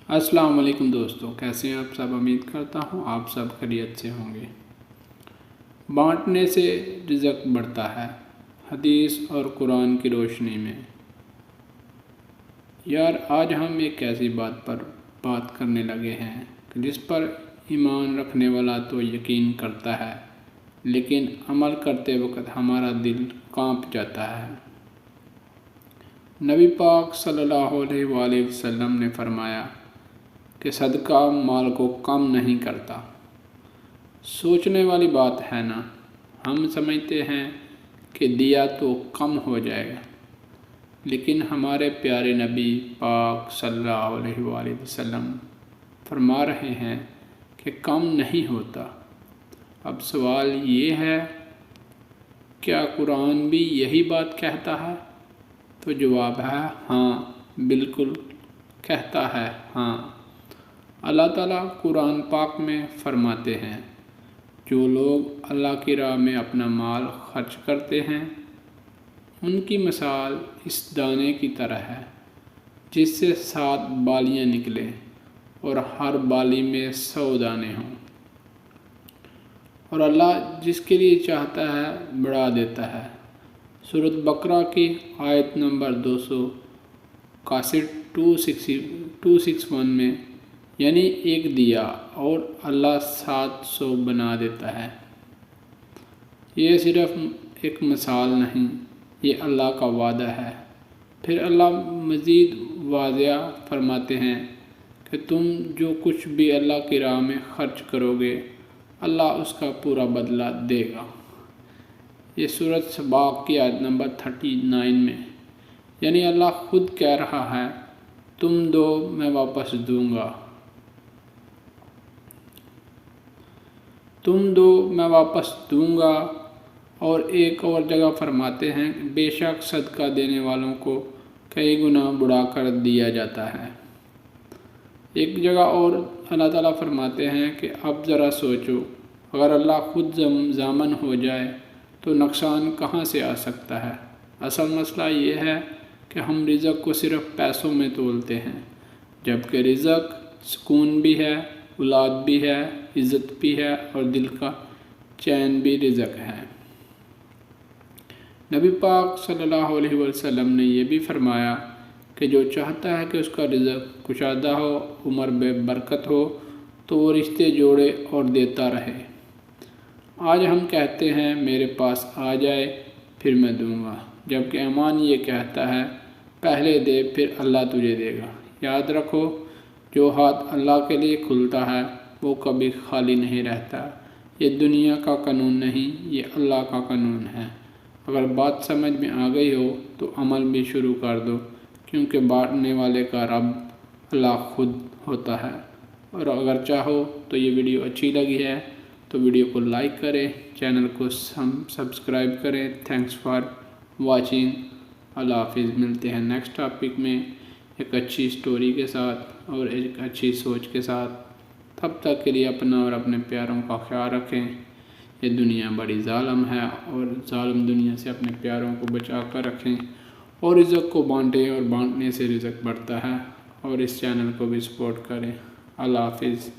السلام علیکم دوستو، کیسے ہیں آپ سب؟ امید کرتا ہوں آپ سب خیریت سے ہوں گے۔ بانٹنے سے رزق بڑھتا ہے، حدیث اور قرآن کی روشنی میں۔ آج ہم ایک ایسی بات پر بات کرنے لگے ہیں جس پر ایمان رکھنے والا تو یقین کرتا ہے، لیکن عمل کرتے وقت ہمارا دل کانپ جاتا ہے۔ نبی پاک صلی اللہ علیہ وآلہ وسلم نے فرمایا کہ صدقہ مال کو کم نہیں کرتا۔ سوچنے والی بات ہے نا، ہم سمجھتے ہیں کہ دیا تو کم ہو جائے گا، لیکن ہمارے پیارے نبی پاک صلی اللہ علیہ وآلہ وسلم فرما رہے ہیں کہ کم نہیں ہوتا۔ اب سوال یہ ہے، کیا قرآن بھی یہی بات کہتا ہے؟ تو جواب ہے ہاں، بالکل کہتا ہے ہاں۔ اللہ تعالیٰ قرآن پاک میں فرماتے ہیں، جو لوگ اللہ کی راہ میں اپنا مال خرچ کرتے ہیں ان کی مثال اس دانے کی طرح ہے جس سے 7 بالیاں نکلیں اور ہر بالی میں 100 دانے ہوں، اور اللہ جس کے لیے چاہتا ہے بڑھا دیتا ہے۔ سورۃ بقرہ کی آیت نمبر 261 میں، یعنی ایک دیا اور اللہ 700 بنا دیتا ہے۔ یہ صرف ایک مثال نہیں، یہ اللہ کا وعدہ ہے۔ پھر اللہ مزید واضح فرماتے ہیں کہ تم جو کچھ بھی اللہ کی راہ میں خرچ کرو گے، اللہ اس کا پورا بدلہ دے گا۔ یہ سورۃ سبا کی آیت نمبر 39 میں، یعنی اللہ خود کہہ رہا ہے، تم دو میں واپس دوں گا، اور ایک اور جگہ فرماتے ہیں، بے شک صدقہ دینے والوں کو کئی گنا بڑھا کر دیا جاتا ہے۔ ایک جگہ اور اللہ تعالیٰ فرماتے ہیں کہ اب ذرا سوچو، اگر اللہ خود ضامن ہو جائے تو نقصان کہاں سے آ سکتا ہے؟ اصل مسئلہ یہ ہے کہ ہم رزق کو صرف پیسوں میں تولتے ہیں، جبکہ رزق سکون بھی ہے، اولاد بھی ہے، عزت بھی ہے، اور دل کا چین بھی رزق ہے۔ نبی پاک صلی اللہ علیہ وسلم نے یہ بھی فرمایا کہ جو چاہتا ہے کہ اس کا رزق کشادہ ہو، عمر میں برکت ہو، تو وہ رشتے جوڑے اور دیتا رہے۔ آج ہم کہتے ہیں میرے پاس آ جائے پھر میں دوں گا، جبکہ ایمان یہ کہتا ہے پہلے دے پھر اللہ تجھے دے گا۔ یاد رکھو، جو ہاتھ اللہ کے لیے کھلتا ہے وہ کبھی خالی نہیں رہتا۔ یہ دنیا کا قانون نہیں، یہ اللہ کا قانون ہے۔ اگر بات سمجھ میں آ گئی ہو تو عمل بھی شروع کر دو، کیونکہ بانٹنے والے کا رب اللہ خود ہوتا ہے۔ اور اگر چاہو تو یہ ویڈیو اچھی لگی ہے تو ویڈیو کو لائک کریں، چینل کو سبسکرائب کریں۔ Thanks for watching. اللہ حافظ۔ ملتے ہیں نیکسٹ ٹاپک میں ایک اچھی سٹوری کے ساتھ اور ایک اچھی سوچ کے ساتھ۔ تب تک کے لیے اپنا اور اپنے پیاروں کا خیال رکھیں۔ یہ دنیا بڑی ظالم ہے، اور ظالم دنیا سے اپنے پیاروں کو بچا کر رکھیں، اور رزق کو بانٹیں، اور بانٹنے سے رزق بڑھتا ہے۔ اور اس چینل کو بھی سپورٹ کریں۔ اللہ حافظ۔